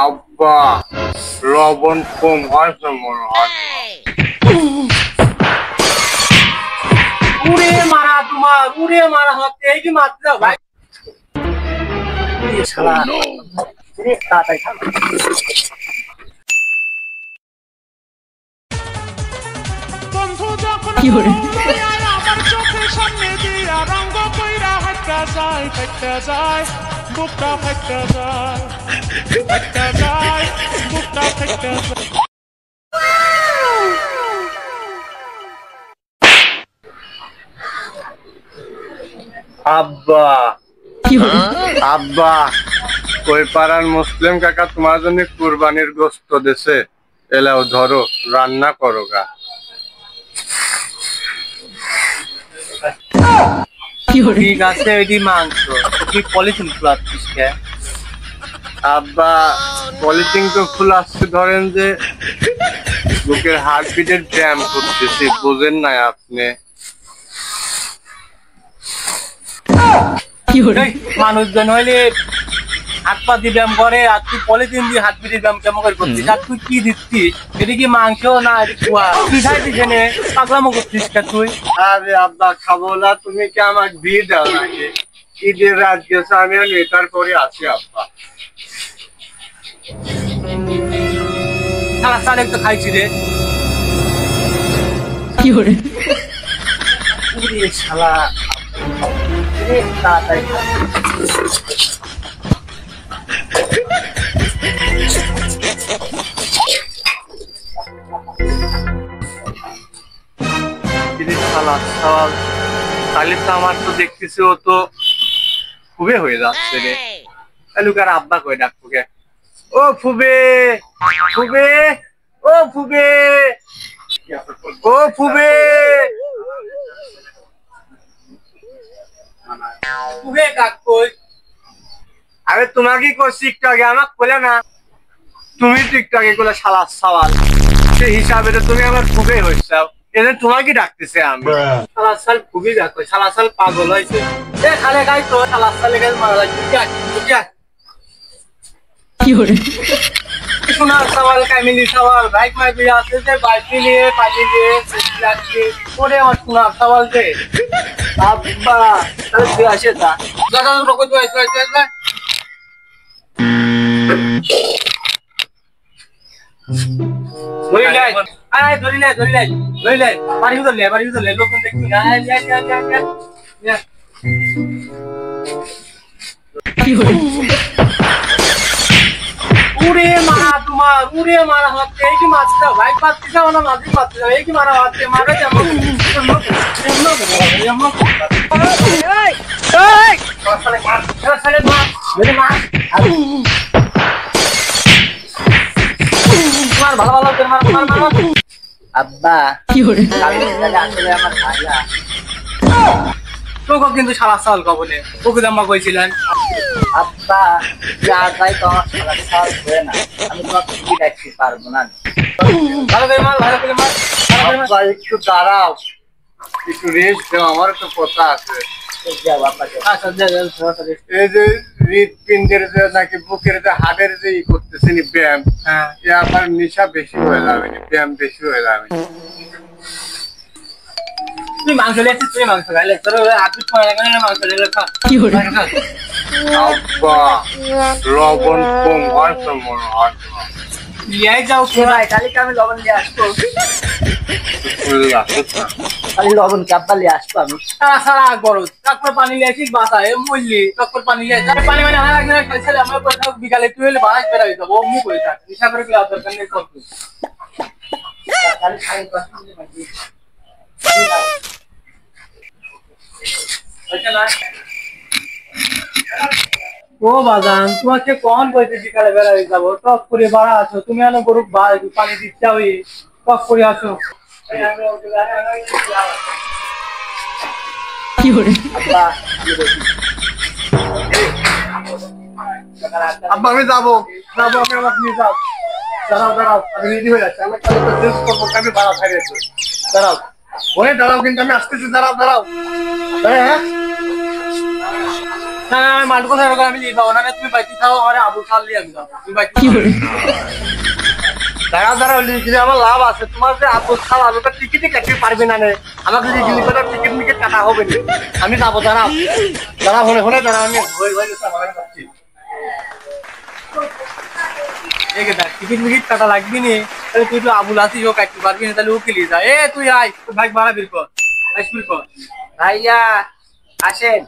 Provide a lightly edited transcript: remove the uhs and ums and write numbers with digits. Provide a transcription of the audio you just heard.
আব্বা লবণ কম হয়েছে মনে হয়। উড়ে মারা তোমার উড়ে মারা হচ্ছে এই কি মারতে দাও ভাই শালা তাড়াতাড়ি বন্ধু যখন কি করে আমার চোখের সামনে দিয়া রঙ্গ কইরা হাঁটতে যায় বুকটা ফাইটটা যায় বুকটা ফাইটটা যায়। আব্বা আব্বা কই পাড়ার মুসলিম কাকা তোমার জন্য কুরবানির গোশত দেছে, এলাও ধরো রান্না করো গা। ঠিক আছে এটি মাংস কি পলিথিন ফুলাচ্ছিস কে? আব্বা পলিথিন তো ফুলাচ্ছে, ধরেন যে বুকের হার্টবিটের ব্যায়াম করতেছি, বুঝেন নাই আপনি? মানুষজন হইলে হাত পা দিয়ে ব্যায়াম করে আর তুই পলিথিন দিয়ে হাত পিটিয়ে ব্যায়াম কেমন করে করছিস? আর তুই কি দিচ্ছিস? এটা কি মাংস না এটা কুয়া? তুই খাইছিস এনে পাগলামো করছিস কে তুই? আরে আব্বা খাবো না, তুমি কি আমার বিয়ে দাও নাকি? ঈদের রাত গেছে, আমি নেতার করে আছি আব্বা। শালা শালা একটু খাইছি রে কি করে উড়িয়ে শালা তাড়াতাড়ি তাহলে তো আমার তো দেখতেছি ও তো খুবই হয়ে যাচ্ছে রে। লুকার আব্বা কই ডাকবো? ও ফুবে ফুবে ও ফুবে ও ফুবে ফুবে কাক কই? আরে তোমাকে করছি একটু আগে, আমাকে বলে না, তুমি তো একটু আগে করলে শালা সওয়াল, সেই হিসাবে তো তুমি আমার ফুবে হয়েছে, এদের তোমাকে ডাকতেছে আমি। শালা শাল ফুবে কাক কই? শালা শাল পাগল হয়েছে এ খালে খাই তো শালা শালে গাছ মারা লাগছে কি করে শোনা সওয়াল কামিনী সওয়াল বাইক মাইকে আসছে যে বাইক নিয়ে পানি নিয়ে যাচ্ছে ওরে আমার শোনা সওয়াল দে আব্বা তাহলে তুই আসে তা দাদা রকম তুই ধরি লাই আয় ধরি লাই বাড়ি ধরলে লোক দেখবি না কি হলো উড়ে মারা তোমার উড়ে মারা হচ্ছে এই কি মাছ দাও ভাই পাচ্ছি যাও না মাঝি পাচ্ছি যাও এই কি মারা হচ্ছে মারা যাবো ভালো ভালো আব্বা কি করে আসলে আমার ভাইয়া তোকে কিন্তু সারা সাল কবলে তোকে জাম্মা কইছিলেন আব্বা যা তাই তো আমার সারা সাল হয় না, আমি তোমার কি দেখতে পারবো না। ভালো করে মার আব্বা একটু দাঁড়াও, একটু রেস্ট দাও, আমার তো কথা আছে। এই যে হৃৎপিণ্ডের যে নাকি বুকের যে হাড়ের যে ই করতেছি ব্যায়াম, এ আমার নেশা বেশি হয়ে যাবে, ব্যায়াম বেশি হয়ে যাবে। তুই মাংস লেছিস তুই মাংস খাইলে তোর হাত পড়া লাগে না মাংস লেলে খা কি হলো আব্বা লবণ কম হয়েছে মনে হয়। লিয়ে যাও কি ভাই খালি আমি লবণ নিয়ে আসবো খালি লবণ কাপড় নিয়ে আসবো আমি সারা সারা বড় তারপর পানি নিয়ে আসিস বাসায় মরলি তারপর পানি নিয়ে পানি মানে আমার একদিন খাইছিলে আমার বিকালে তুই হলে বাস বেড়া হইতো ও মুখ হয়ে থাক হিসাব করে গেলে দরকার নেই সব খালি খালি ও বাজান তোমাকে কখন কইতে বিকালে বেড়াই যাবো টক করে বাড়া আছো তুমি আনো গরু পানি দিচ্ছা ওই টক করে আসো কি করে আব্বা আমি যাবো যাবো আপনি আমার নিয়ে যাও দাঁড়াও আমি রেডি হয়ে যাচ্ছি আমি কালে তো ড্রেস করবো আমি ভাড়া খাই রেখো দাঁড়াও ওই দাঁড়াও কিন্তু আমি আসতেছি দাঁড়াও হ্যাঁ না না আমি মাল্টু কথা আমি নিয়ে যাবো না তুমি বাইতে থাও আমার আবু খাল দিয়ে আমি যাবো তুমি বাইতে দাঁড়া দাঁড়া যদি আমার লাভ আছে তোমার যে আবু খাল আলুটা টিকিটই কাটতে পারবে না আমাকে যদি দিল্লি করে টিকিট মিকিট কাটা হবে না আমি যাবো দাঁড়া দাঁড়া হলে দাঁড়া আমি হয়ে গেছে আমার কাছে টিকিট মিকিট কাটা লাগবি নি তাহলে তুই তো আবুল আসিস ও কাটতে পারবি না তাহলে ও খেলিয়ে যা এ তুই আয় তোর ভাই ভাড়া বের কর ভাইয়া আসেন